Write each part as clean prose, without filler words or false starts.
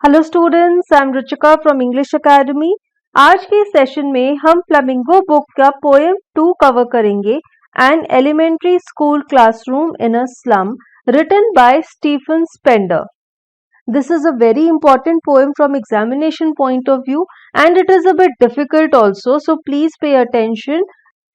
Hello students, I am Ruchika from English academy. आज के session में हम फ्लेमिंगो बुक का पोएम 2 कवर करेंगे, an elementary school classroom in a slum, written by Stephen Spender. This is a very important poem from examination point of view and it is a bit difficult also, so please pay attention.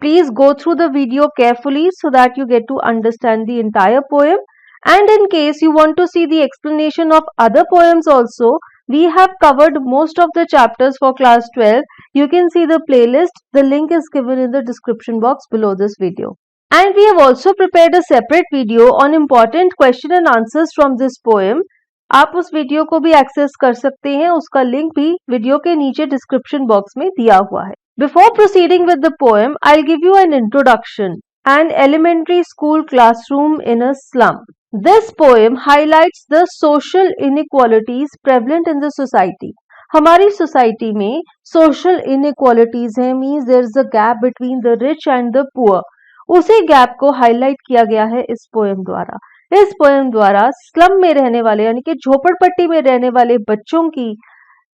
Please go through the video carefully so that you get to understand the entire poem. And in case you want to see the explanation of other poems also, we have covered most of the chapters for class 12. You can see the playlist. The link is given in the description box below this video. And we have also prepared a separate video on important question and answers from this poem. आप उस video को भी access कर सकते हैं, उसका link भी video के नीचे डिस्क्रिप्शन बॉक्स में दिया हुआ है। Before proceeding with the poem, I will give you an introduction. An elementary school classroom in a slum. This poem highlights the social inequalities prevalent in the society. हमारी society में social inequalities हैं, means there is a gap between the rich and the poor. उसी gap को highlight किया गया है इस poem द्वारा। इस पोएम द्वारा स्लम में रहने वाले यानी कि झोपड़पट्टी में रहने वाले बच्चों की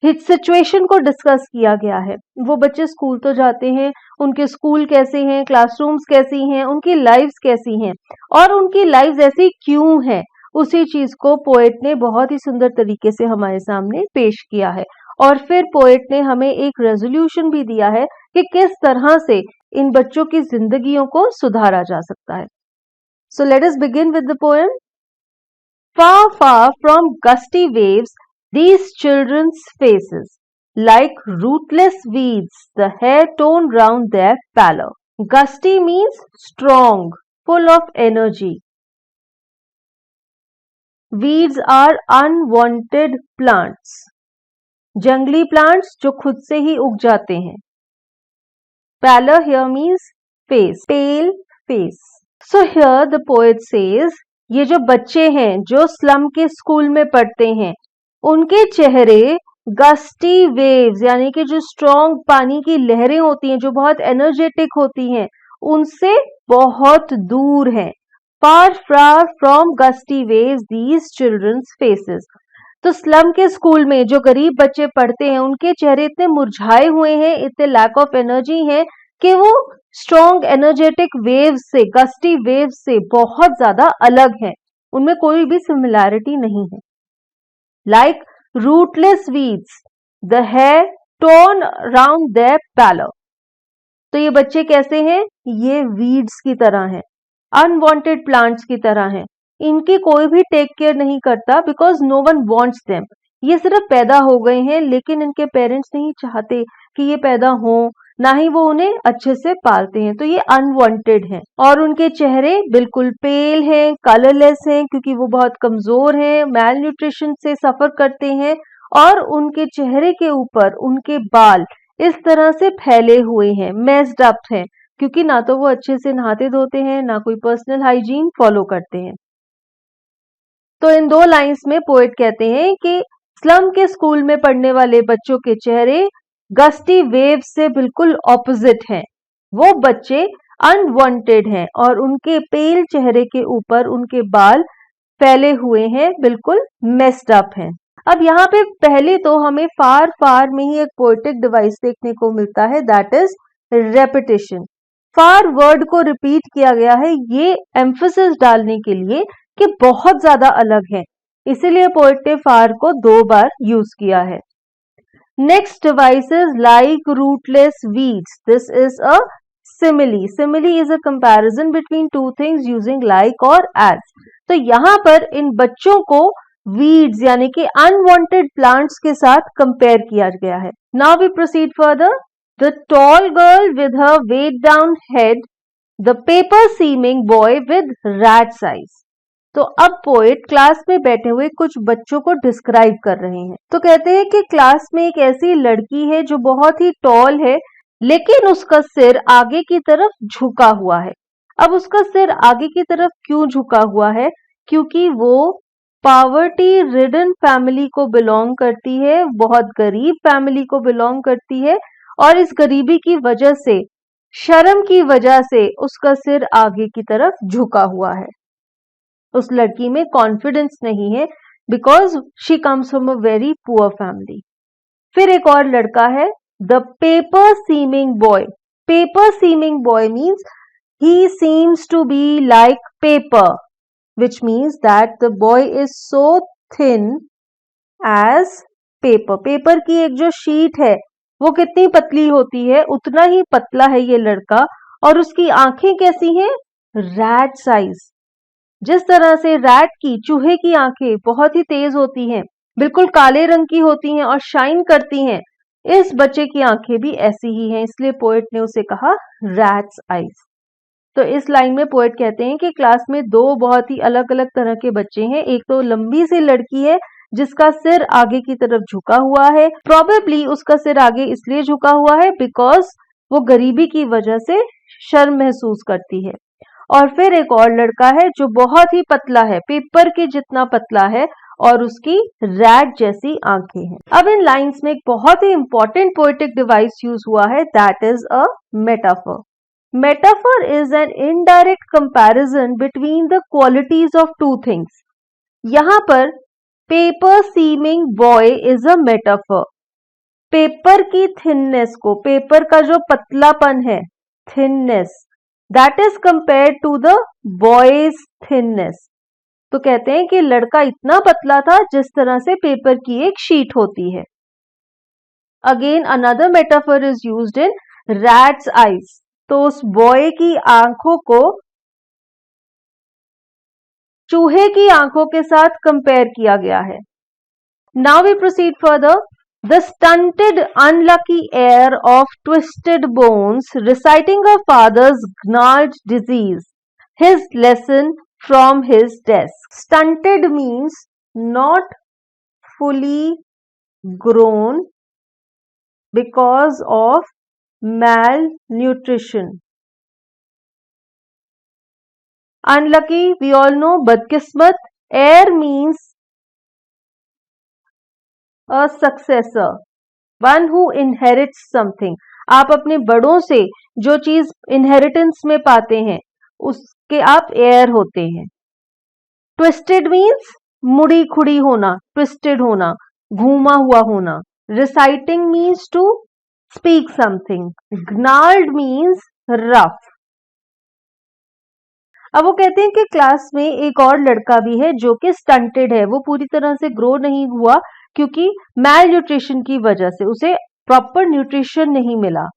सिचुएशन को डिस्कस किया गया है। वो बच्चे स्कूल तो जाते हैं, उनके स्कूल कैसे हैं, क्लासरूम्स कैसी हैं, उनकी लाइव्स कैसी हैं और उनकी लाइव्स ऐसी क्यों हैं, उसी चीज को पोएट ने बहुत ही सुंदर तरीके से हमारे सामने पेश किया है। और फिर पोएट ने हमें एक रेजोल्यूशन भी दिया है कि किस तरह से इन बच्चों की जिंदगियों को सुधारा जा सकता है। So let us begin with the poem. Far, far from gusty waves, these children's faces, like rootless weeds, the hair torn round their pallor. Gusty means strong, full of energy. Weeds are unwanted plants. जंगली plants जो खुद से ही उग जाते हैं। Pallor here means face, pale face. So here the poet says, ये जो बच्चे हैं जो स्लम के स्कूल में पढ़ते हैं, उनके चेहरे गस्टी वेव्स यानी कि जो स्ट्रॉन्ग पानी की लहरें होती हैं, जो बहुत एनर्जेटिक होती हैं, उनसे बहुत दूर हैं। Far far from gusty waves these childrens faces. तो स्लम के स्कूल में जो गरीब बच्चे पढ़ते हैं, उनके चेहरे इतने मुरझाए हुए हैं, इतने लैक ऑफ एनर्जी है कि वो स्ट्रॉन्ग एनर्जेटिक वेव से, गस्टी वेव से बहुत ज्यादा अलग है, उनमें कोई भी सिमिलैरिटी नहीं है। Like rootless weeds, the hair torn around their pallor. तो ये बच्चे कैसे हैं? ये वीड्स की तरह हैं, अनवांटेड प्लांट्स की तरह हैं। इनकी कोई भी टेक केयर नहीं करता, because no one wants them. ये सिर्फ पैदा हो गए हैं, लेकिन इनके पेरेंट्स नहीं चाहते कि ये पैदा हो, ना ही वो उन्हें अच्छे से पालते हैं, तो ये अनवांटेड हैं। और उनके चेहरे बिल्कुल पेल हैं, कलरलेस हैं, क्योंकि वो बहुत कमजोर हैं, मैल न्यूट्रिशन से सफर करते हैं। और उनके चेहरे के ऊपर उनके बाल इस तरह से फैले हुए हैं, मेस्ड अप हैं, क्योंकि ना तो वो अच्छे से नहाते धोते हैं, ना कोई पर्सनल हाइजीन फॉलो करते हैं। तो इन 2 लाइंस में पोएट कहते हैं कि स्लम के स्कूल में पढ़ने वाले बच्चों के चेहरे गस्टी वेव से बिल्कुल ऑपोजिट हैं। वो बच्चे अनवांटेड हैं और उनके पेल चेहरे के ऊपर उनके बाल फैले हुए हैं, बिल्कुल मेस्ड अप हैं। अब यहाँ पे पहले तो हमें फार फार में ही एक पोएटिक डिवाइस देखने को मिलता है, that is repetition. Far word को रिपीट किया गया है, ये एम्फेसिस डालने के लिए कि बहुत ज्यादा अलग है, इसीलिए पोएट ने फार को 2 बार यूज किया है। Next device is like rootless weeds. This is a simile. Simile is a comparison between two things using like or as. तो यहाँ पर इन बच्चों को weeds यानी कि unwanted plants के साथ compare किया गया है। Now we proceed further. The tall girl with her weighed down head, the paper seeming boy with rat's eyes. तो अब पोएट क्लास में बैठे हुए कुछ बच्चों को डिस्क्राइब कर रहे हैं। तो कहते हैं कि क्लास में एक ऐसी लड़की है जो बहुत ही टॉल है, लेकिन उसका सिर आगे की तरफ झुका हुआ है। अब उसका सिर आगे की तरफ क्यों झुका हुआ है? क्योंकि वो पॉवर्टी रिडन फैमिली को बिलोंग करती है, बहुत गरीब फैमिली को बिलोंग करती है, और इस गरीबी की वजह से, शर्म की वजह से उसका सिर आगे की तरफ झुका हुआ है। उस लड़की में कॉन्फिडेंस नहीं है because she comes from a very poor family. फिर एक और लड़का है, the paper seeming boy. Paper seeming boy means he seems to be like paper, which means that the boy is so thin as paper. Paper की एक जो sheet है वो कितनी पतली होती है, उतना ही पतला है ये लड़का। और उसकी आंखें कैसी हैं? Rat size. जिस तरह से रैट की, चूहे की आंखें बहुत ही तेज होती हैं, बिल्कुल काले रंग की होती हैं और शाइन करती हैं, इस बच्चे की आंखें भी ऐसी ही हैं, इसलिए पोएट ने उसे कहा रैट्स आइज। तो इस लाइन में पोएट कहते हैं कि क्लास में दो बहुत ही अलग अलग तरह के बच्चे हैं। एक तो लंबी सी लड़की है जिसका सिर आगे की तरफ झुका हुआ है। प्रोबेबली उसका सिर आगे इसलिए झुका हुआ है बिकॉज वो गरीबी की वजह से शर्म महसूस करती है। और फिर एक और लड़का है जो बहुत ही पतला है, पेपर के जितना पतला है, और उसकी रैट जैसी आंखें हैं। अब इन लाइंस में एक बहुत ही इंपॉर्टेंट पोएटिक डिवाइस यूज हुआ है, that is a metaphor. Metaphor is an indirect comparison between the qualities of two things. यहाँ पर paper seeming boy is a metaphor. Paper की थिननेस को, पेपर का जो पतलापन है, thinness, that is compared to the boy's thinness. तो कहते हैं कि लड़का इतना पतला था जिस तरह से पेपर की एक शीट होती है। Again another metaphor is used in rat's eyes. तो उस बॉय की आंखों को चूहे की आंखों के साथ कंपेयर किया गया है। Now we proceed further. The stunted unlucky heir of twisted bones reciting a father's gnarled disease, his lesson from his desk. Stunted means not fully grown because of malnutrition. Unlucky, we all know, badkismat. Heir means a successor, one who inherits something. आप अपने बड़ों से जो चीज inheritance में पाते हैं उसके आप हेयर होते हैं। ट्विस्टेड मीन्स मुड़ी खुड़ी होना, ट्विस्टेड होना, घूमा हुआ होना। Reciting means to speak something. Gnarled means rough. अब वो कहते हैं कि क्लास में एक और लड़का भी है जो कि स्टंटेड है, वो पूरी तरह से ग्रो नहीं हुआ क्योंकि मैल न्यूट्रिशन की वजह से उसे प्रॉपर न्यूट्रिशन नहीं मिला,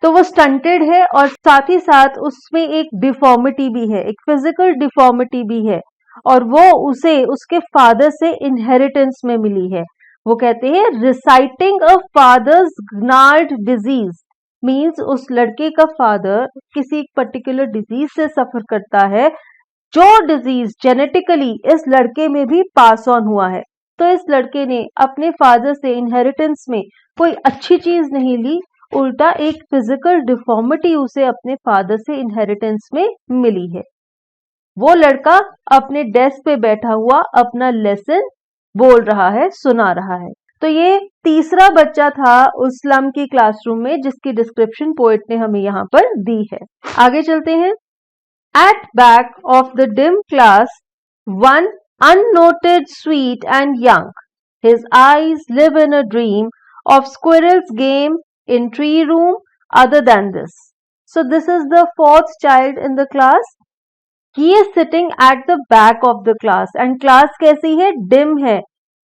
तो वो स्टंटेड है। और साथ ही साथ उसमें एक डिफॉर्मिटी भी है, एक फिजिकल डिफॉर्मिटी भी है, और वो उसे उसके फादर से इनहेरिटेंस में मिली है। वो कहते हैं reciting a father's gnarled disease means उस लड़के का फादर किसी पर्टिकुलर डिजीज से सफर करता है, जो डिजीज जेनेटिकली इस लड़के में भी पास ऑन हुआ है। तो इस लड़के ने अपने फादर से इनहेरिटेंस में कोई अच्छी चीज नहीं ली, उल्टा एक फिजिकल डिफॉर्मिटी उसे अपने फादर से इनहेरिटेंस में मिली है। वो लड़का अपने डेस्क पे बैठा हुआ अपना लेसन बोल रहा है, सुना रहा है। तो ये तीसरा बच्चा था उस स्लम की क्लासरूम में जिसकी डिस्क्रिप्शन पोएट ने हमें यहाँ पर दी है। आगे चलते हैं। At back of the dim class one unnoted, sweet and young, his eyes live in a dream of squirrel's game in tree room other than this. So this is the fourth child in the class. He is sitting at the back of the class and class कैसी है? dim है,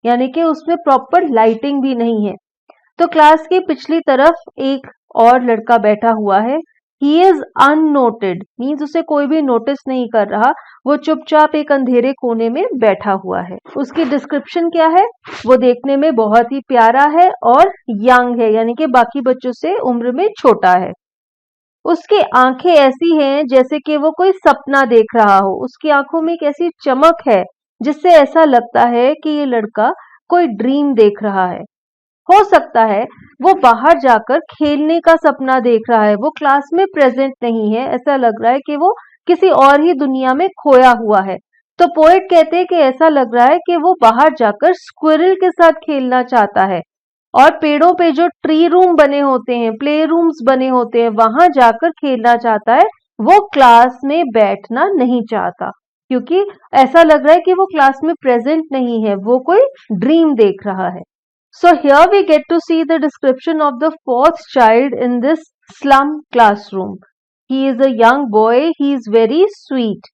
यानी कि उसमें proper lighting भी नहीं है। तो क्लास की पिछली तरफ एक और लड़का बैठा हुआ है। He is unnoted मीन्स उसे कोई भी नोटिस नहीं कर रहा, वो चुपचाप एक अंधेरे कोने में बैठा हुआ है। उसकी डिस्क्रिप्शन क्या है? वो देखने में बहुत ही प्यारा है और यंग है, यानी कि बाकी बच्चों से उम्र में छोटा है। उसकी आंखें ऐसी हैं जैसे कि वो कोई सपना देख रहा हो। उसकी आंखों में एक ऐसी चमक है जिससे ऐसा लगता है कि ये लड़का कोई ड्रीम देख रहा है। हो सकता है वो बाहर जाकर खेलने का सपना देख रहा है, वो क्लास में प्रेजेंट नहीं है, ऐसा लग रहा है कि वो किसी और ही दुनिया में खोया हुआ है। तो पोएट कहते हैं कि ऐसा लग रहा है कि वो बाहर जाकर स्क्विरल के साथ खेलना चाहता है और पेड़ों पे जो ट्री रूम बने होते हैं, प्ले रूम्स बने होते हैं, वहां जाकर खेलना चाहता है, वो क्लास में बैठना नहीं चाहता। क्योंकि ऐसा लग रहा है कि वो क्लास में प्रेजेंट नहीं है, वो कोई ड्रीम देख रहा है. So here we get to see the description of the fourth child in this slum classroom. He is a young boy. He is very sweet.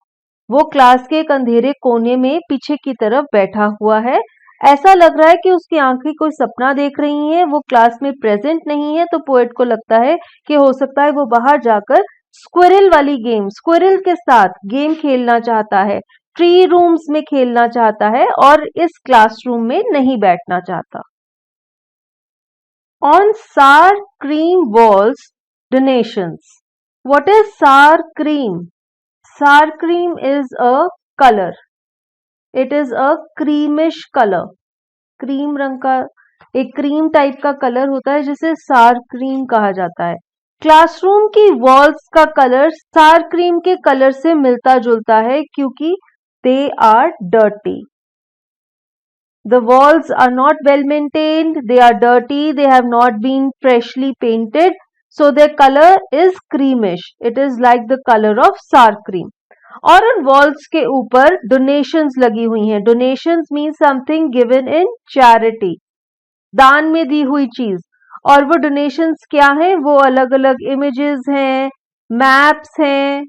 वो क्लास के एक अंधेरे कोने में पीछे की तरफ बैठा हुआ है. ऐसा लग रहा है कि उसकी आंखें कोई सपना देख रही हैं. वो क्लास में प्रेजेंट नहीं है, तो पोएट को लगता है कि हो सकता है वो बाहर जाकर स्क्विरल वाली गेम, स्क्विरल के साथ गेम खेलना चाहता है, ट्री रूम्स में खेलना चाहता है और इस क्लासरूम में नहीं बैठना चाहता. On sour cream walls, donations. What is sour cream? Sour cream is a color. It is a creamish color. Cream रंग का एक क्रीम टाइप का कलर होता है जिसे सार क्रीम कहा जाता है. क्लासरूम की वॉल्स का कलर सार क्रीम के कलर से मिलता जुलता है क्योंकि they are dirty. The walls are not well maintained, they are dirty, they have not been freshly painted, so their color is creamish. It is like the color of sour cream. और उन walls के ऊपर donations लगी हुई हैं. Donations means something given in charity, दान में दी हुई चीज. और वो donations क्या हैं? वो अलग अलग images हैं, maps हैं,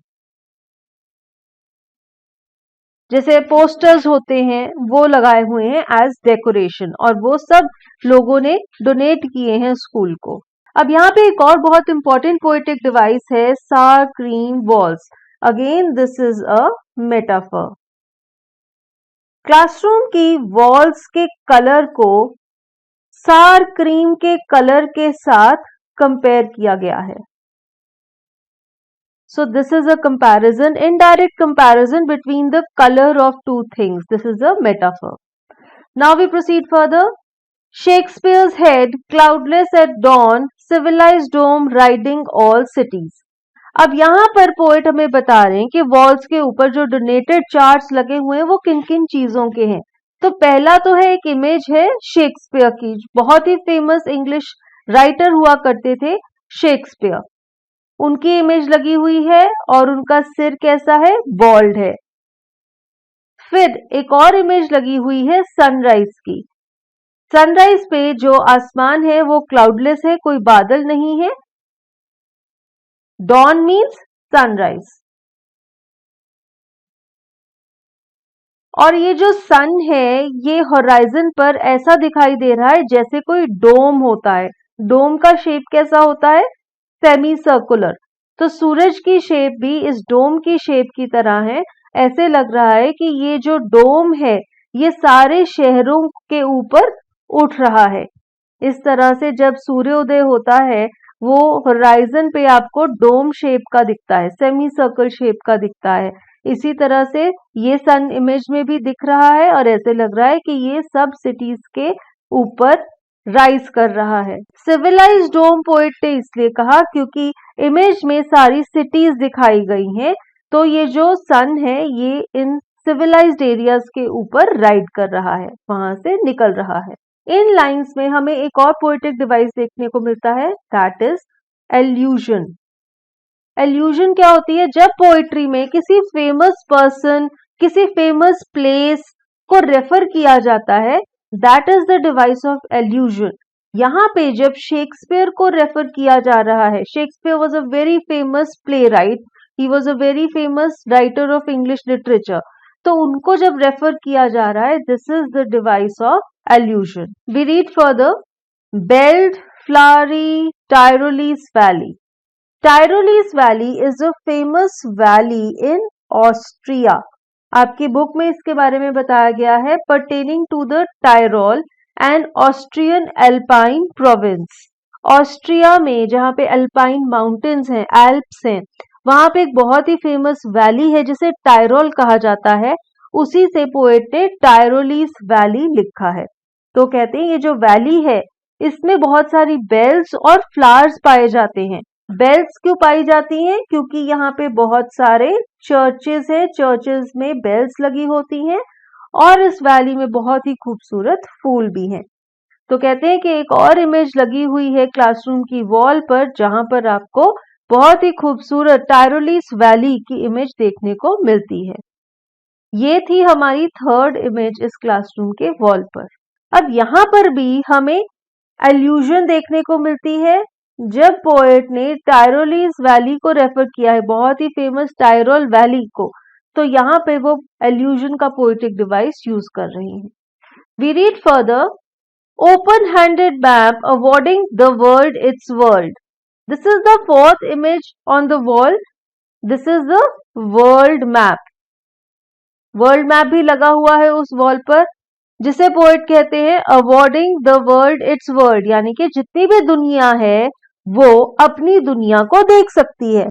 जैसे पोस्टर्स होते हैं वो लगाए हुए हैं एज डेकोरेशन, और वो सब लोगों ने डोनेट किए हैं स्कूल को. अब यहाँ पे एक और बहुत इंपॉर्टेंट पोएटिक डिवाइस है, सार cream walls. Again this is a metaphor. Classroom की वॉल्स के कलर को सार क्रीम के कलर के साथ कंपेयर किया गया है. So this is a comparison, indirect comparison between the color of two things. This is a metaphor. Now we proceed further. Shakespeare's head, cloudless at dawn, civilized dome riding all cities. अब यहाँ पर poet हमें बता रहे हैं कि walls के ऊपर जो डोनेटेड चार्ट्स लगे हुए हैं वो किन किन चीजों के हैं. तो पहला तो है एक इमेज है शेक्सपियर की. बहुत ही फेमस इंग्लिश राइटर हुआ करते थे शेक्सपियर. उनकी इमेज लगी हुई है और उनका सिर कैसा है? बॉल्ड है. फिर एक और इमेज लगी हुई है सनराइज की. सनराइज पे जो आसमान है वो क्लाउडलेस है, कोई बादल नहीं है. Dawn means sunrise. और ये जो सन है ये होराइजन पर ऐसा दिखाई दे रहा है जैसे कोई डोम होता है. डोम का शेप कैसा होता है? Semi circular. तो सूरज की शेप भी इस डोम की शेप की तरह है. ऐसे लग रहा है कि ये जो डोम है ये सारे शहरों के ऊपर उठ रहा है. इस तरह से जब सूर्योदय होता है वो होराइजन पे आपको डोम शेप का दिखता है, सेमी सर्कल शेप का दिखता है. इसी तरह से ये सन इमेज में भी दिख रहा है और ऐसे लग रहा है कि ये सब सिटीज के ऊपर राइज कर रहा है. सिविलाइज्ड डोम पोएट ने इसलिए कहा क्योंकि इमेज में सारी सिटीज दिखाई गई हैं, तो ये जो सन है ये इन सिविलाइज्ड एरियाज के ऊपर राइड कर रहा है, वहां से निकल रहा है. इन लाइंस में हमें एक और पोएटिक डिवाइस देखने को मिलता है, दैट इज एल्यूजन. एल्यूजन क्या होती है? जब पोएट्री में किसी फेमस पर्सन, किसी फेमस प्लेस को रेफर किया जाता है, that is the device of allusion. यहाँ पे जब शेक्सपियर को रेफर किया जा रहा है, Shakespeare was a very famous playwright, he was a very famous writer of English literature, तो उनको जब रेफर किया जा रहा है, this is the device of allusion. We read further. Belled flowery Tyrolese valley. Tyrolese valley is a famous valley in Austria. आपकी book में इसके बारे में बताया गया है, pertaining to the Tyrol and Austrian alpine province. Austria में जहाँ पे एल्पाइन माउंटेन्स हैं, एल्प्स हैं, वहां पे एक बहुत ही फेमस वैली है जिसे टायरोल कहा जाता है. उसी से पोएट ने टायरोलीस वैली लिखा है. तो कहते हैं ये जो वैली है इसमें बहुत सारी बेल्स और फ्लावर्स पाए जाते हैं. बेल्स क्यों पाई जाती हैं? क्योंकि यहाँ पे बहुत सारे चर्चेस हैं, चर्चेस में बेल्स लगी होती हैं और इस वैली में बहुत ही खूबसूरत फूल भी हैं. तो कहते हैं कि एक और इमेज लगी हुई है क्लासरूम की वॉल पर जहां पर आपको बहुत ही खूबसूरत टायरोलीस वैली की इमेज देखने को मिलती है. ये थी हमारी थर्ड इमेज इस क्लासरूम के वॉल पर। अब यहाँ पर भी हमें एल्यूजन देखने को मिलती है जब पोएट ने टायरोलीज वैली को रेफर किया है, बहुत ही फेमस टायरोल वैली को, तो यहाँ पे वो एल्यूजन का पोएटिक डिवाइस यूज कर रही हैं। We read further, open-handed map awarding the world its world. This is the fourth image on the wall. This is the world map. World map भी लगा हुआ है उस वॉल पर, जिसे पोएट कहते हैं awarding the world it's world, यानी कि जितनी भी दुनिया है वो अपनी दुनिया को देख सकती है।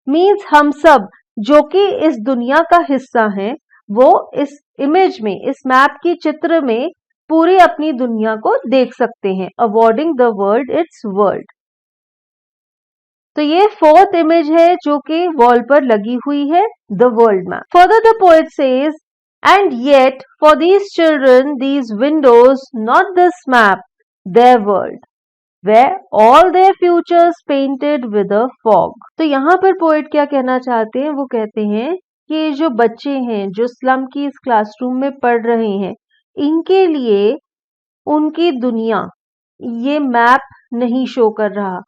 मीन्स हम सब जो कि इस दुनिया का हिस्सा हैं वो इस इमेज में, इस मैप की चित्र में पूरी अपनी दुनिया को देख सकते हैं। Awarding the world it's world. तो ये फोर्थ इमेज है जो कि वॉल पर लगी हुई है, the world map. Further the poet says, and yet for these children these windows not this map their world where all their futures painted with a fog. तो यहाँ पर पोएट क्या कहना चाहते हैं, वो कहते हैं कि जो बच्चे हैं जो स्लम की इस क्लासरूम में पढ़ रहे हैं, इनके लिए उनकी दुनिया ये मैप नहीं शो कर रहा,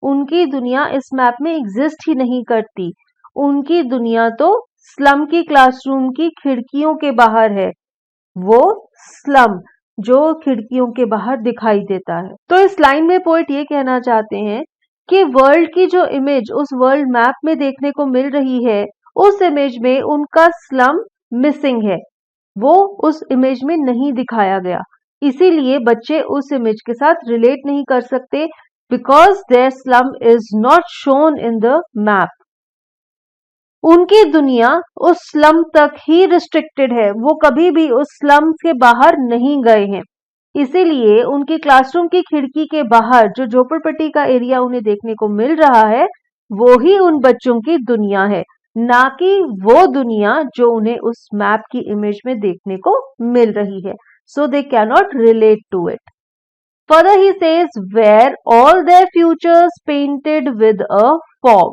उनकी दुनिया इस मैप में एग्जिस्ट ही नहीं करती। उनकी दुनिया तो स्लम की क्लासरूम की खिड़कियों के बाहर है, वो स्लम जो खिड़कियों के बाहर दिखाई देता है। तो इस लाइन में पोएट ये कहना चाहते हैं कि वर्ल्ड की जो इमेज उस वर्ल्ड मैप में देखने को मिल रही है, उस इमेज में उनका स्लम मिसिंग है, वो उस इमेज में नहीं दिखाया गया। इसीलिए बच्चे उस इमेज के साथ रिलेट नहीं कर सकते, because their slum is not shown in the map. उनकी दुनिया उस स्लम तक ही रिस्ट्रिक्टेड है, वो कभी भी उस स्लम के बाहर नहीं गए हैं। इसीलिए उनकी क्लासरूम की खिड़की के बाहर जो झोपड़पट्टी का एरिया उन्हें देखने को मिल रहा है, वो ही उन बच्चों की दुनिया है, ना कि वो दुनिया जो उन्हें उस मैप की इमेज में देखने को मिल रही है। So they cannot relate to it. Further he says, where all their futures painted with a fog.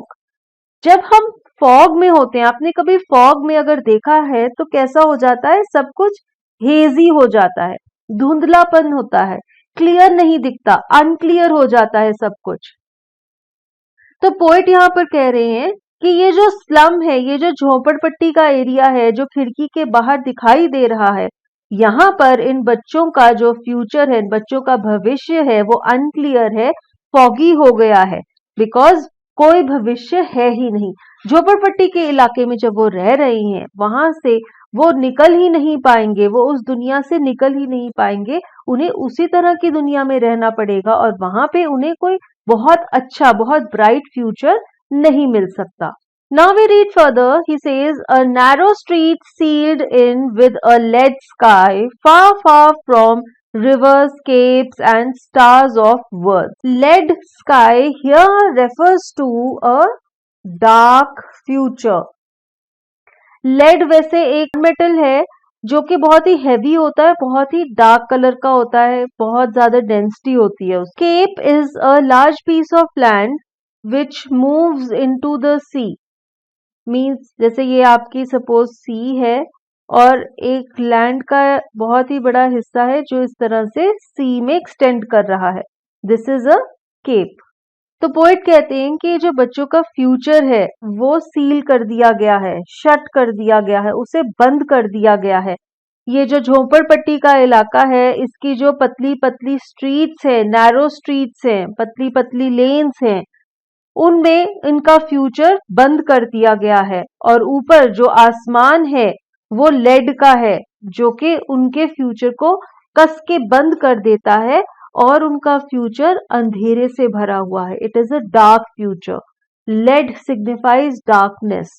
जब हम फॉग में होते हैं, आपने कभी फॉग में अगर देखा है तो कैसा हो जाता है, सब कुछ हेजी हो जाता है, धुंधलापन होता है, क्लियर नहीं दिखता, अनक्लियर हो जाता है सब कुछ। तो पोएट यहाँ पर कह रहे हैं कि ये जो स्लम है, ये जो झोपड़पट्टी का एरिया है जो खिड़की के बाहर दिखाई दे रहा है, यहाँ पर इन बच्चों का जो फ्यूचर है, इन बच्चों का भविष्य है, वो अनक्लियर है, फॉगी हो गया है, बिकॉज कोई भविष्य है ही नहीं। झोपड़पट्टी के इलाके में जब वो रह रही हैं, वहां से वो निकल ही नहीं पाएंगे, वो उस दुनिया से निकल ही नहीं पाएंगे, उन्हें उसी तरह की दुनिया में रहना पड़ेगा और वहां पे उन्हें कोई बहुत अच्छा, बहुत ब्राइट फ्यूचर नहीं मिल सकता। Now we read further. He says, a narrow street sealed in with a lead sky, far, far from rivers, capes, and stars of worth. Lead sky here refers to a dark future. lead वैसे एक metal है जो कि बहुत ही heavy होता है, बहुत ही dark colour का होता है, बहुत ज्यादा डेंसिटी होती है। Cape is a large piece of land which moves into the sea. Means जैसे ये आपकी सपोज सी है और एक लैंड का बहुत ही बड़ा हिस्सा है जो इस तरह से सी में एक्सटेंड कर रहा है, दिस इज अ केप। तो पोएट कहते हैं कि जो बच्चों का फ्यूचर है वो सील कर दिया गया है, शट कर दिया गया है, उसे बंद कर दिया गया है। ये जो झोपड़पट्टी का इलाका है, इसकी जो पतली पतली स्ट्रीट्स है, नैरो स्ट्रीट्स हैं, पतली पतली लेन्स हैं, उनमें इनका फ्यूचर बंद कर दिया गया है। और ऊपर जो आसमान है वो लेड का है जो कि उनके फ्यूचर को कस के बंद कर देता है और उनका फ्यूचर अंधेरे से भरा हुआ है। It is a dark future. Lead signifies darkness.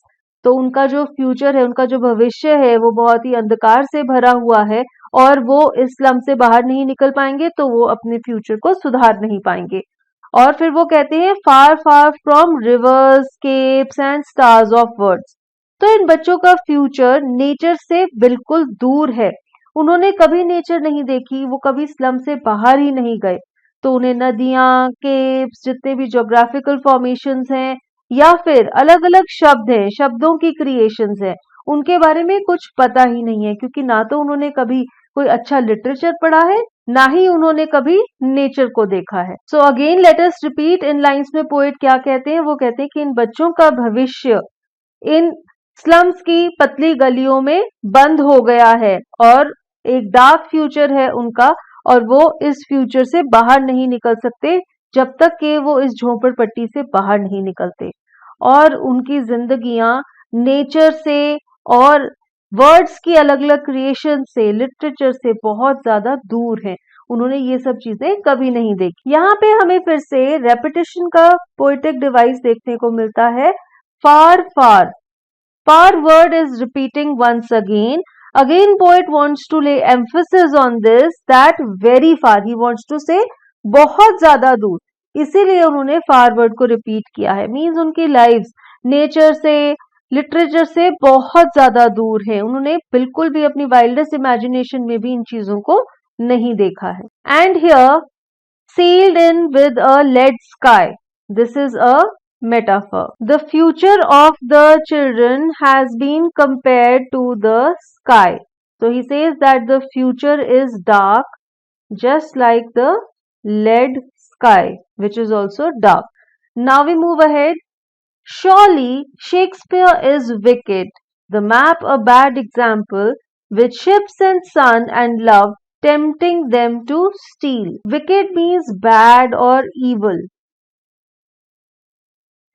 तो उनका जो फ्यूचर है, उनका जो भविष्य है वो बहुत ही अंधकार से भरा हुआ है और वो इस स्लम से बाहर नहीं निकल पाएंगे, तो वो अपने फ्यूचर को सुधार नहीं पाएंगे। और फिर वो कहते हैं far far from rivers, capes and stars of words. तो इन बच्चों का फ्यूचर नेचर से बिल्कुल दूर है। उन्होंने कभी नेचर नहीं देखी, वो कभी स्लम से बाहर ही नहीं गए, तो उन्हें नदियां, केप्स, जितने भी ज्योग्राफिकल फॉर्मेशंस हैं या फिर अलग अलग शब्द हैं, शब्दों की क्रिएशंस हैं, उनके बारे में कुछ पता ही नहीं है, क्योंकि ना तो उन्होंने कभी कोई अच्छा लिटरेचर पढ़ा है, ना ही उन्होंने कभी नेचर को देखा है। So again let us repeat in lines में पोएट क्या कहते हैं। वो कहते हैं कि इन बच्चों का भविष्य इन स्लम्स की पतली गलियों में बंद हो गया है और एक डार्क फ्यूचर है उनका, और वो इस फ्यूचर से बाहर नहीं निकल सकते जब तक कि वो इस झोपड़पट्टी से बाहर नहीं निकलते। और उनकी जिंदगियां नेचर से और वर्ड्स की अलग अलग क्रिएशन से, लिटरेचर से बहुत ज्यादा दूर हैं। उन्होंने ये सब चीजें कभी नहीं देखी। यहाँ पे हमें फिर से रेपिटेशन का पोएटिक डिवाइस देखने को मिलता है। फार फार, far word is repeating once again. Again poet wants to lay emphasis on this that very far, he wants to say बहुत ज्यादा दूर, इसीलिए उन्होंने far word को रिपीट किया है। मीन्स उनकी लाइफ्स नेचर से, लिटरेचर से बहुत ज्यादा दूर है। उन्होंने बिल्कुल भी अपनी वाइल्डेस्ट इमेजिनेशन में भी इन चीजों को नहीं देखा है। And here sealed in with a lead sky, this is a metaphor. The future of the children has been compared to the sky. So he says that the future is dark, just like the lead sky, which is also dark. Now we move ahead. Surely Shakespeare is wicked, the map a bad example, with ships and sun and love tempting them to steal. Wicked means bad or evil.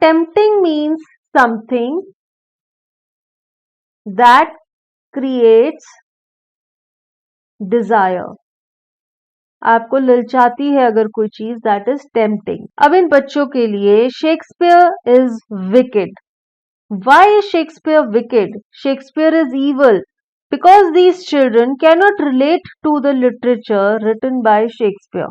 Tempting means something that creates desire. आपको ललचाती है अगर कोई चीज, that is tempting. अब इन बच्चों के लिए Shakespeare is wicked. Why is Shakespeare wicked? Shakespeare is evil because these children cannot relate to the literature written by Shakespeare.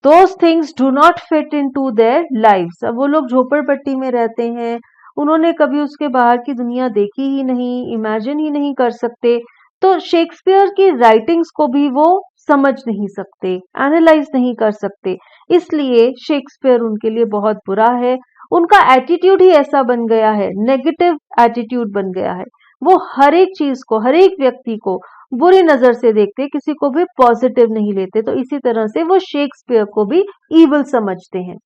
Those things do not fit into their lives. अब वो लोग झोपड़पट्टी में रहते हैं, उन्होंने कभी उसके बाहर की दुनिया देखी ही नहीं, इमेजिन ही नहीं कर सकते, तो शेक्सपियर की राइटिंग्स को भी वो समझ नहीं सकते, एनालाइज नहीं कर सकते, इसलिए शेक्सपियर उनके लिए बहुत बुरा है। उनका एटीट्यूड ही ऐसा बन गया है, नेगेटिव एटीट्यूड बन गया है। वो हर एक चीज को, हर एक व्यक्ति को बुरी नजर से देखते, किसी को भी पॉजिटिव नहीं लेते, तो इसी तरह से वो शेक्सपियर को भी ईविल समझते हैं।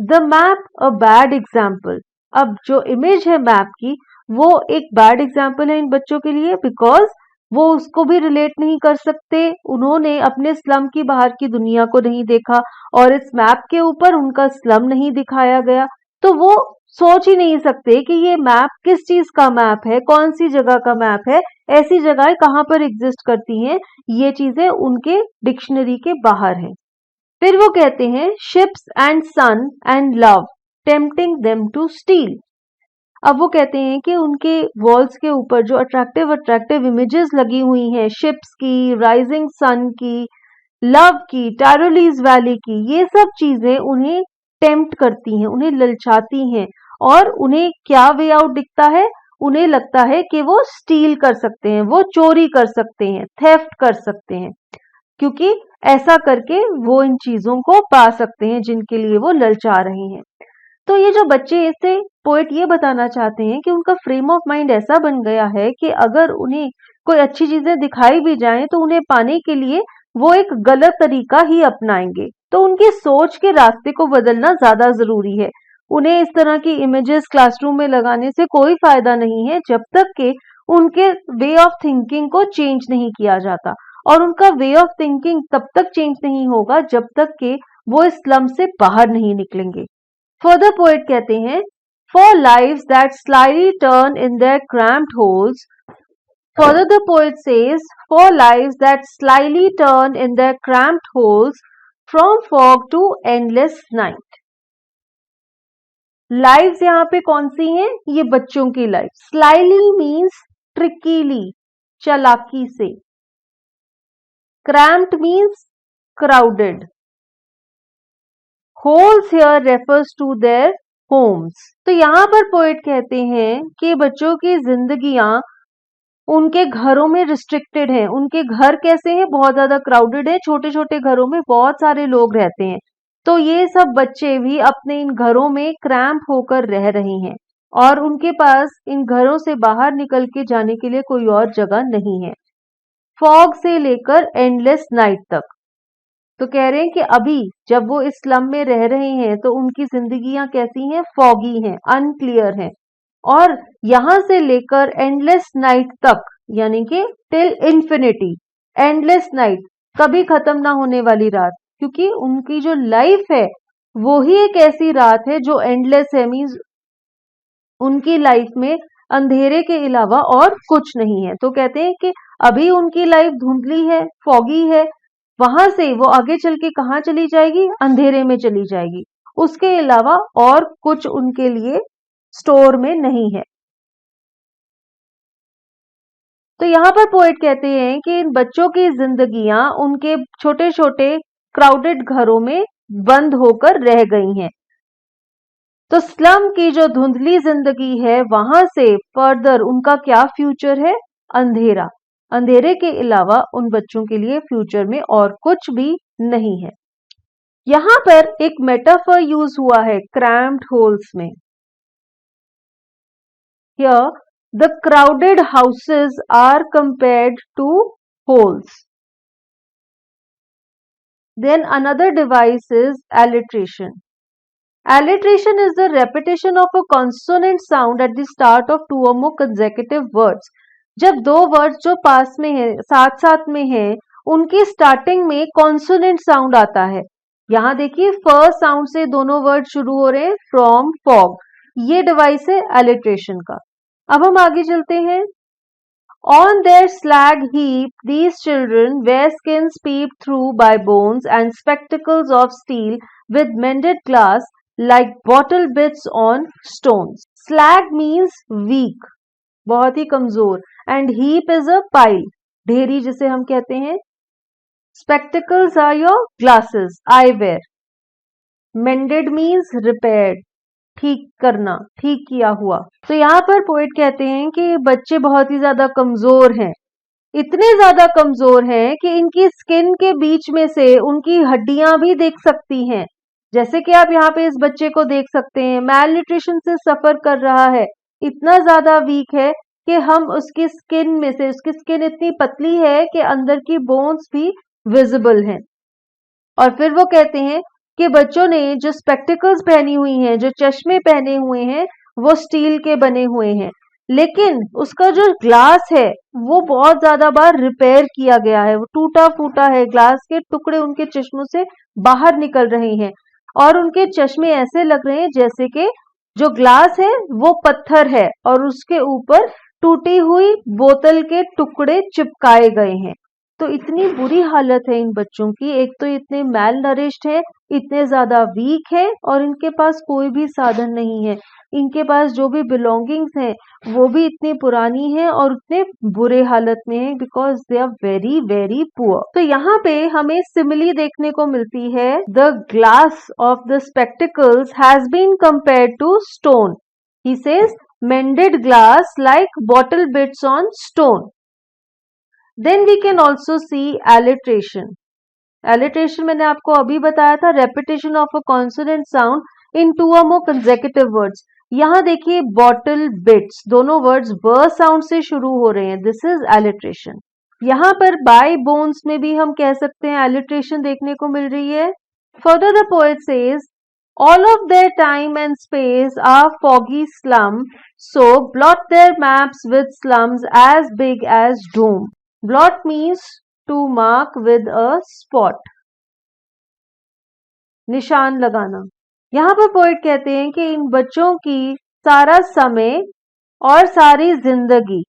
The map a bad example. अब जो इमेज है मैप की, वो एक बैड एग्जाम्पल है इन बच्चों के लिए, बिकॉज वो उसको भी रिलेट नहीं कर सकते। उन्होंने अपने स्लम की बाहर की दुनिया को नहीं देखा और इस मैप के ऊपर उनका स्लम नहीं दिखाया गया, तो वो सोच ही नहीं सकते कि ये मैप किस चीज का मैप है, कौन सी जगह का मैप है, ऐसी जगह कहाँ पर एग्जिस्ट करती हैं, ये चीजें उनके डिक्शनरी के बाहर है। फिर वो कहते हैं ships and sun and love tempting them to steal. अब वो कहते हैं कि उनके वॉल्स के ऊपर जो अट्रैक्टिव इमेजेस लगी हुई हैं, शिप्स की, राइजिंग सन की, लव की, टायरोलीज वैली की, ये सब चीजें उन्हें टेम्प्ट करती हैं, उन्हें ललचाती हैं, और उन्हें क्या वे आउट दिखता है? उन्हें लगता है कि वो स्टील कर सकते हैं, वो चोरी कर सकते हैं, थेफ्ट कर सकते हैं, क्योंकि ऐसा करके वो इन चीजों को पा सकते हैं जिनके लिए वो ललचा रहे हैं। तो ये जो बच्चे, इससे पोएट ये बताना चाहते हैं कि उनका फ्रेम ऑफ माइंड ऐसा बन गया है कि अगर उन्हें कोई अच्छी चीजें दिखाई भी जाएं तो उन्हें पाने के लिए वो एक गलत तरीका ही अपनाएंगे। तो उनकी सोच के रास्ते को बदलना ज्यादा जरूरी है। उन्हें इस तरह की इमेजेस क्लासरूम में लगाने से कोई फायदा नहीं है जब तक कि उनके वे ऑफ थिंकिंग को चेंज नहीं किया जाता, और उनका वे ऑफ थिंकिंग तब तक चेंज नहीं होगा जब तक कि वो इस स्लम से बाहर नहीं निकलेंगे। फर्दर पोएट कहते हैं, for lives that slyly turn in their cramped holes. Further the poet says, for lives that slyly turn in their cramped holes from fog to endless night. Lives यहाँ पे कौन सी हैं? ये बच्चों की लाइफ। Slyly means trickily, चालाकी से। Cramped means crowded. Holes here refers to their homes. तो यहाँ पर पोएट कहते हैं कि बच्चों की जिंदगियां उनके घरों में रिस्ट्रिक्टेड है। उनके घर कैसे हैं? बहुत ज्यादा क्राउडेड है, छोटे छोटे घरों में बहुत सारे लोग रहते हैं। तो ये सब बच्चे भी अपने इन घरों में क्रैम्प होकर रह रहे हैं। और उनके पास इन घरों से बाहर निकल के जाने के लिए कोई और जगह नहीं है। फॉग से लेकर एंडलेस नाइट तक। तो कह रहे हैं कि अभी जब वो इस स्लम में रह रहे हैं तो उनकी जिंदगियां कैसी हैं, फॉगी हैं, अनक्लियर हैं। और यहां से लेकर एंडलेस नाइट तक, यानी कि टिल इंफिनिटी, एंडलेस नाइट, कभी खत्म ना होने वाली रात, क्योंकि उनकी जो लाइफ है वो ही एक ऐसी रात है जो एंडलेस है। मीन्स उनकी लाइफ में अंधेरे के अलावा और कुछ नहीं है। तो कहते हैं कि अभी उनकी लाइफ धुंधली है, फॉगी है, वहां से वो आगे चल के कहाँ चली जाएगी, अंधेरे में चली जाएगी। उसके अलावा और कुछ उनके लिए स्टोर में नहीं है। तो यहाँ पर पोएट कहते हैं कि इन बच्चों की जिंदगियां उनके छोटे छोटे क्राउडेड घरों में बंद होकर रह गई हैं। तो स्लम की जो धुंधली जिंदगी है वहां से फर्दर उनका क्या फ्यूचर है, अंधेरा। अंधेरे के अलावा उन बच्चों के लिए फ्यूचर में और कुछ भी नहीं है। यहां पर एक मेटाफर यूज हुआ है क्रैम्प्ड होल्स में। Here the crowded houses are compared to holes. Then another device is alliteration. Alliteration is the repetition of a consonant sound at the start of two or more consecutive words. जब दो words जो पास में है, साथ साथ में है, उनकी स्टार्टिंग में कॉन्सोनेंट साउंड आता है। यहाँ देखिए फर्स्ट साउंड से दोनों वर्ड शुरू हो रहे हैं, फ्रॉम, फॉग। ये डिवाइस है एलिट्रेशन का। अब हम आगे चलते हैं। On their slag heap, these children wear skins peeped through by bones and spectacles of steel with mended glass like bottle bits on stones. Slag means weak, बहुत ही कमजोर, and heap is a pile, ढेरी जिसे हम कहते हैं। Spectacles are your glasses, eyewear. Mended means repaired, ठीक करना, ठीक किया हुआ। तो यहाँ पर पोएट कहते हैं कि बच्चे बहुत ही ज्यादा कमजोर हैं, इतने ज्यादा कमजोर हैं कि इनकी स्किन के बीच में से उनकी हड्डियां भी देख सकती हैं। जैसे कि आप यहाँ पे इस बच्चे को देख सकते हैं, मैल न्यूट्रिशन से सफर कर रहा है, इतना ज्यादा वीक है कि हम उसकी स्किन में से, उसकी स्किन इतनी पतली है कि अंदर की बोन्स भी विजिबल हैं। और फिर वो कहते हैं कि बच्चों ने जो स्पेक्टिकल्स पहनी हुई हैं, जो चश्मे पहने हुए हैं, वो स्टील के बने हुए हैं, लेकिन उसका जो ग्लास है वो बहुत ज्यादा बार रिपेयर किया गया है, वो टूटा फूटा है, ग्लास के टुकड़े उनके चश्मों से बाहर निकल रहे हैं और उनके चश्मे ऐसे लग रहे हैं जैसे कि जो ग्लास है वो पत्थर है और उसके ऊपर टूटी हुई बोतल के टुकड़े चिपकाए गए हैं। तो इतनी बुरी हालत है इन बच्चों की। एक तो इतने मैल नरिश्ड है, इतने ज्यादा वीक है और इनके पास कोई भी साधन नहीं है। इनके पास जो भी बिलोंगिंग्स हैं वो भी इतनी पुरानी है और इतने बुरे हालत में है, because they are very very poor. तो यहाँ पे हमें सिमिली देखने को मिलती है। The glass of the spectacles has been compared to stone. He says mended glass like bottle bits on stone. Then we can also see alliteration. Alliteration मैंने आपको अभी बताया था, repetition of a consonant sound in two or more consecutive words. यहाँ देखिए bottle bits, दोनों words ब sound से शुरू हो रहे हैं, this is alliteration. यहाँ पर by bones में भी हम कह सकते हैं alliteration देखने को मिल रही है। Further the poet says, all of their time and space are foggy slum, so blot their maps with slums as big as doom. Blot means to mark with a spot. निशान लगाना। यहाँ पर poet कहते हैं कि इन बच्चों की सारा समय और सारी जिंदगी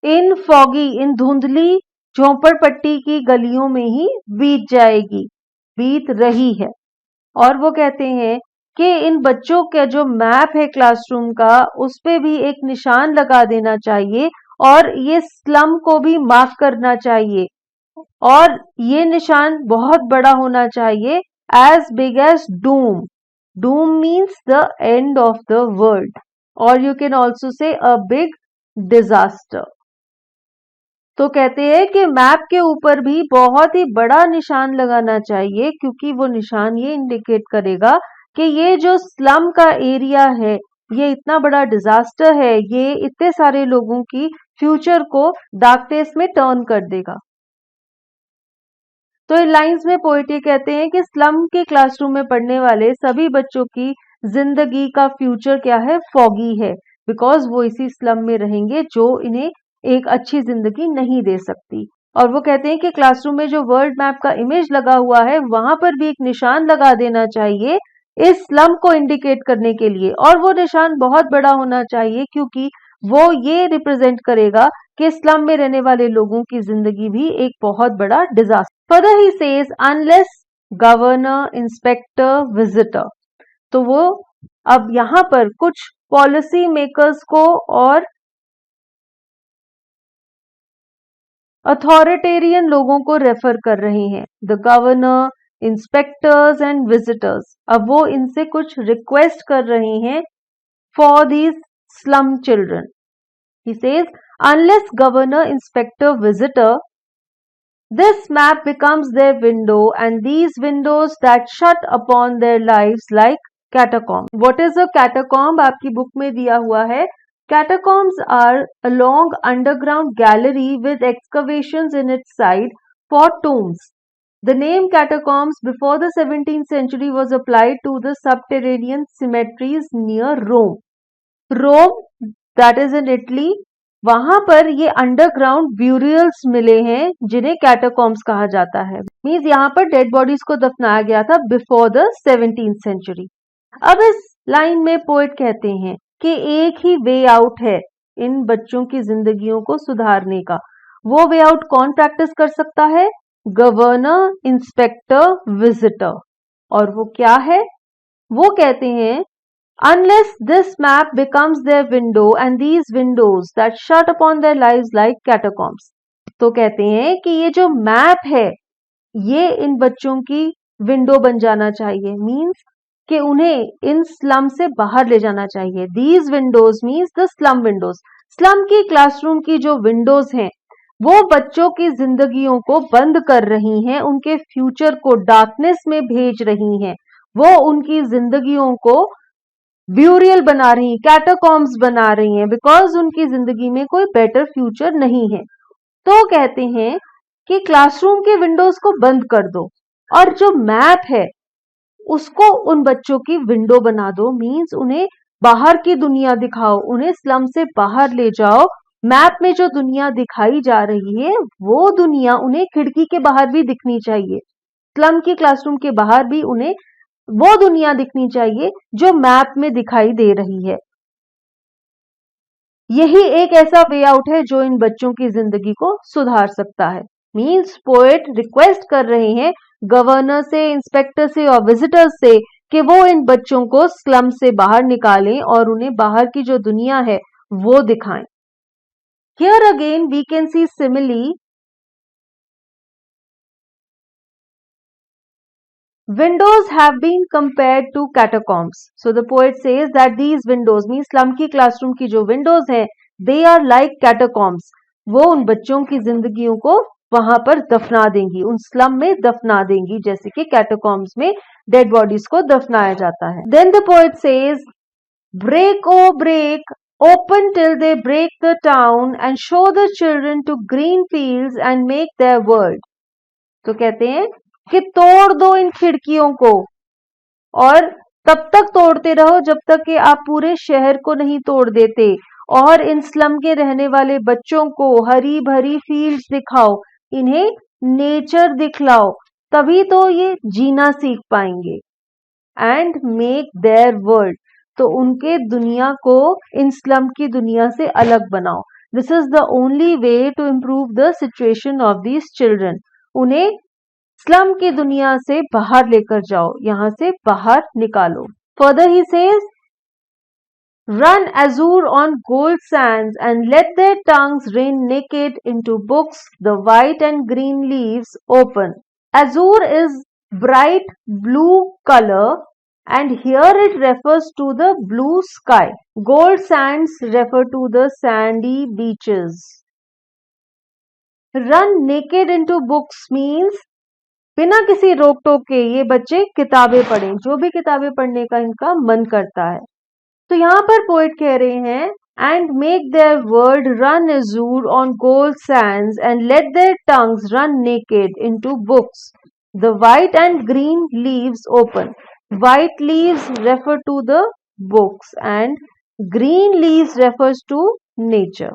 इन फॉगी, इन धुंधली झोंपड़पट्टी की गलियों में ही बीत जाएगी, बीत रही है। और वो कहते हैं कि इन बच्चों का जो मैप है क्लासरूम का, उस पे भी एक निशान लगा देना चाहिए और ये स्लम को भी मार्क करना चाहिए और ये निशान बहुत बड़ा होना चाहिए, as big as doom. Doom means the end of the world, और you can also say a big disaster. तो कहते हैं कि मैप के ऊपर भी बहुत ही बड़ा निशान लगाना चाहिए, क्योंकि वो निशान ये इंडिकेट करेगा कि ये जो स्लम का एरिया है ये इतना बड़ा डिजास्टर है, ये इतने सारे लोगों की फ्यूचर को डार्कनेस में टर्न कर देगा। तो इन लाइंस में पोएट ये कहते हैं कि स्लम के क्लासरूम में पढ़ने वाले सभी बच्चों की जिंदगी का फ्यूचर क्या है, फॉगी है, बिकॉज वो इसी स्लम में रहेंगे जो इन्हें एक अच्छी जिंदगी नहीं दे सकती। और वो कहते हैं कि क्लासरूम में जो वर्ल्ड मैप का इमेज लगा हुआ है वहां पर भी एक निशान लगा देना चाहिए इस स्लम को इंडिकेट करने के लिए, और वो निशान बहुत बड़ा होना चाहिए क्योंकि वो ये रिप्रेजेंट करेगा कि स्लम में रहने वाले लोगों की जिंदगी भी एक बहुत बड़ा disaster. Further he says unless governor, inspector, visitor. तो वो अब यहाँ पर कुछ पॉलिसी मेकर्स को और अथॉरिटेरियन लोगों को रेफर कर रहे हैं, the governor, inspectors and visitors. अब वो इनसे कुछ रिक्वेस्ट कर रहे हैं for these slum children. He says unless governor, inspector, visitor, this map becomes their window and these windows that shut upon their lives like catacomb. What is a catacomb? आपकी book में दिया हुआ है, catacombs are a long underground gallery with excavations in its side for tombs. The name catacombs before the 17th century was applied to the subterranean cemeteries near Rome. Rome, that is in Italy, वहां पर ये underground burials मिले हैं जिन्हें catacombs कहा जाता है। Means यहाँ पर डेड बॉडीज को दफनाया गया था बिफोर द 17th सेंचुरी। अब इस लाइन में पोएट कहते हैं कि एक ही वे आउट है इन बच्चों की जिंदगियों को सुधारने का। वो वे आउट कौन प्रैक्टिस कर सकता है? Governor, inspector, visitor. और वो क्या है? वो कहते हैं unless this map becomes their window and these windows that shut upon their lives like catacombs. तो कहते हैं कि ये जो मैप है ये इन बच्चों की विंडो बन जाना चाहिए, मींस कि उन्हें इन स्लम से बाहर ले जाना चाहिए। These windows means the slum windows. Slum की क्लासरूम की जो विंडोज हैं वो बच्चों की जिंदगियों को बंद कर रही हैं, उनके फ्यूचर को डार्कनेस में भेज रही हैं, वो उनकी जिंदगियों को ब्यूरियल बना रही हैं, कैटाकॉम्स बना रही हैं, बिकॉज उनकी जिंदगी में कोई बेटर फ्यूचर नहीं है। तो कहते हैं कि क्लासरूम के विंडोज को बंद कर दो और जो मैप है उसको उन बच्चों की विंडो बना दो, मींस उन्हें बाहर की दुनिया दिखाओ, उन्हें स्लम से बाहर ले जाओ। मैप में जो दुनिया दिखाई जा रही है वो दुनिया उन्हें खिड़की के बाहर भी दिखनी चाहिए, स्लम की क्लासरूम के बाहर भी उन्हें वो दुनिया दिखनी चाहिए जो मैप में दिखाई दे रही है। यही एक ऐसा वे आउट है जो इन बच्चों की जिंदगी को सुधार सकता है। मींस पोएट रिक्वेस्ट कर रहे हैं गवर्नर से, इंस्पेक्टर से और विजिटर्स से कि वो इन बच्चों को स्लम से बाहर निकालें और उन्हें बाहर की जो दुनिया है वो दिखाएं। Here again we can see simile. Windows have been compared to catacombs. So the poet says that these windows means slum की classroom की जो windows हैं they are like catacombs. वो उन बच्चों की जिंदगियों को वहां पर दफना देंगी, उन स्लम में दफना देंगी, जैसे कि कैटाकॉम्स में डेड बॉडीज को दफनाया जाता है। Then the poet says, break oh break, open till they break the town and show the children to green fields and make their world. तो कहते हैं कि तोड़ दो इन खिड़कियों को और तब तक तोड़ते रहो जब तक कि आप पूरे शहर को नहीं तोड़ देते, और इन स्लम के रहने वाले बच्चों को हरी भरी फील्ड्स दिखाओ, इन्हें नेचर दिखलाओ, तभी तो ये जीना सीख पाएंगे। एंड मेक देयर वर्ल्ड, तो उनके दुनिया को इन स्लम की दुनिया से अलग बनाओ। This is the only way to improve the situation of these children. उन्हें स्लम की दुनिया से बाहर लेकर जाओ, यहां से बाहर निकालो। Further he says, run azure on gold sands and let their tongues rain naked into books, the white and green leaves open. Azure is bright blue color and here it refers to the blue sky. Gold sands refer to the sandy beaches. Run naked into books means बिना किसी रोक टोक के ये बच्चे किताबें पढ़ें, जो भी किताबें पढ़ने का इनका मन करता है। तो यहाँ पर पोएट कह रहे हैं and make their word run azure on gold sands and let their tongues run naked into books. The white and green leaves open. White leaves refer to the books and green leaves refers to nature.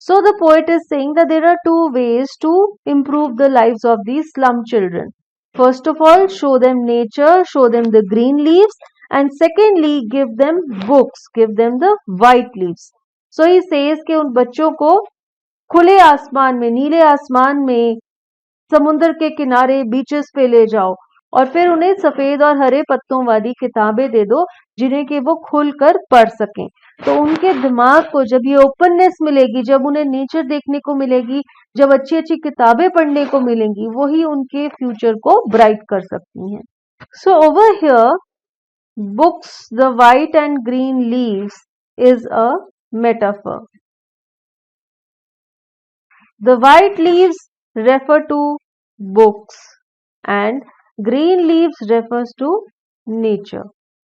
So the poet is saying that there are two ways to improve the lives of these slum children. First of all, show them nature, show them the green leaves, and secondly, give them books, give them the white leaves. So he says कि उन बच्चों को खुले आसमान में, नीले आसमान में, समुद्र के किनारे बीचेस पे ले जाओ और फिर उन्हें सफेद और हरे पत्तों वाली किताबें दे दो जिन्हें कि वो खुलकर पढ़ सकें। तो उनके दिमाग को जब ये ओपननेस मिलेगी, जब उन्हें नेचर देखने को मिलेगी, जब अच्छी अच्छी किताबें पढ़ने को मिलेंगी, वही उनके फ्यूचर को ब्राइट कर सकती हैं। So over here books, the white and green leaves is a metaphor. The white leaves refer to books and green leaves refers to nature.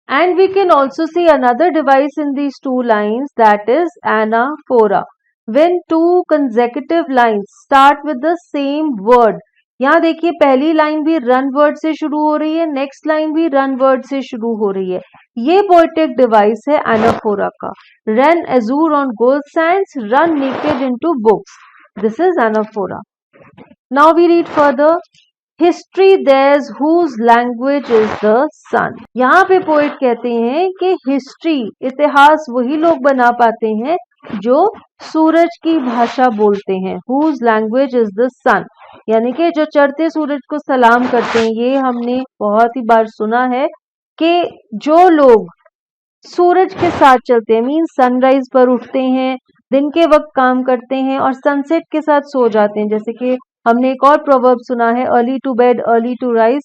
And we can also see another device in these two lines, that is anaphora. When two consecutive lines start with the same word, यहाँ देखिए पहली line भी run word से शुरू हो रही है, next line भी रन वर्ड से शुरू हो रही है। ये पोएटिक डिवाइस है एनाफोरा का। Run azure on gold sands, run naked into books, this is anaphora. Now we read further. History theirs whose language is the sun. यहाँ पे पोएट कहते हैं कि हिस्ट्री, इतिहास वही लोग बना पाते हैं जो सूरज की भाषा बोलते हैं। हुज लैंग्वेज इज द सन, यानी कि जो चढ़ते सूरज को सलाम करते हैं। ये हमने बहुत ही बार सुना है कि जो लोग सूरज के साथ चलते हैं, मीन सनराइज पर उठते हैं, दिन के वक्त काम करते हैं और सनसेट के साथ सो जाते हैं। जैसे कि हमने एक और प्रोवर्ब सुना है, early to bed early to rise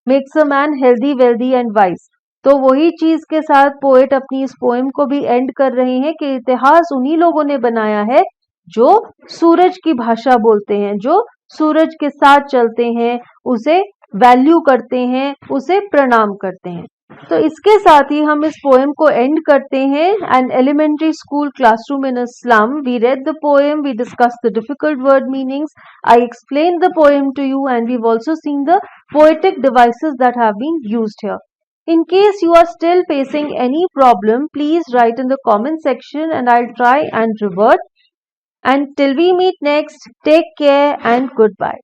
makes a man healthy wealthy and wise. तो वही चीज के साथ पोएट अपनी इस पोएम को भी एंड कर रहे हैं कि इतिहास उन्हीं लोगों ने बनाया है जो सूरज की भाषा बोलते हैं, जो सूरज के साथ चलते हैं, उसे वैल्यू करते हैं, उसे प्रणाम करते हैं। तो इसके साथ ही हम इस पोएम को एंड करते हैं। An elementary school classroom in a slum, we read the poem, we discuss the difficult word meanings, I explain the poem to you and we've also seen the poetic devices that have been used here. In case you are still facing any problem, please write in the comment section and I'll try and revert. And till we meet next, take care and goodbye.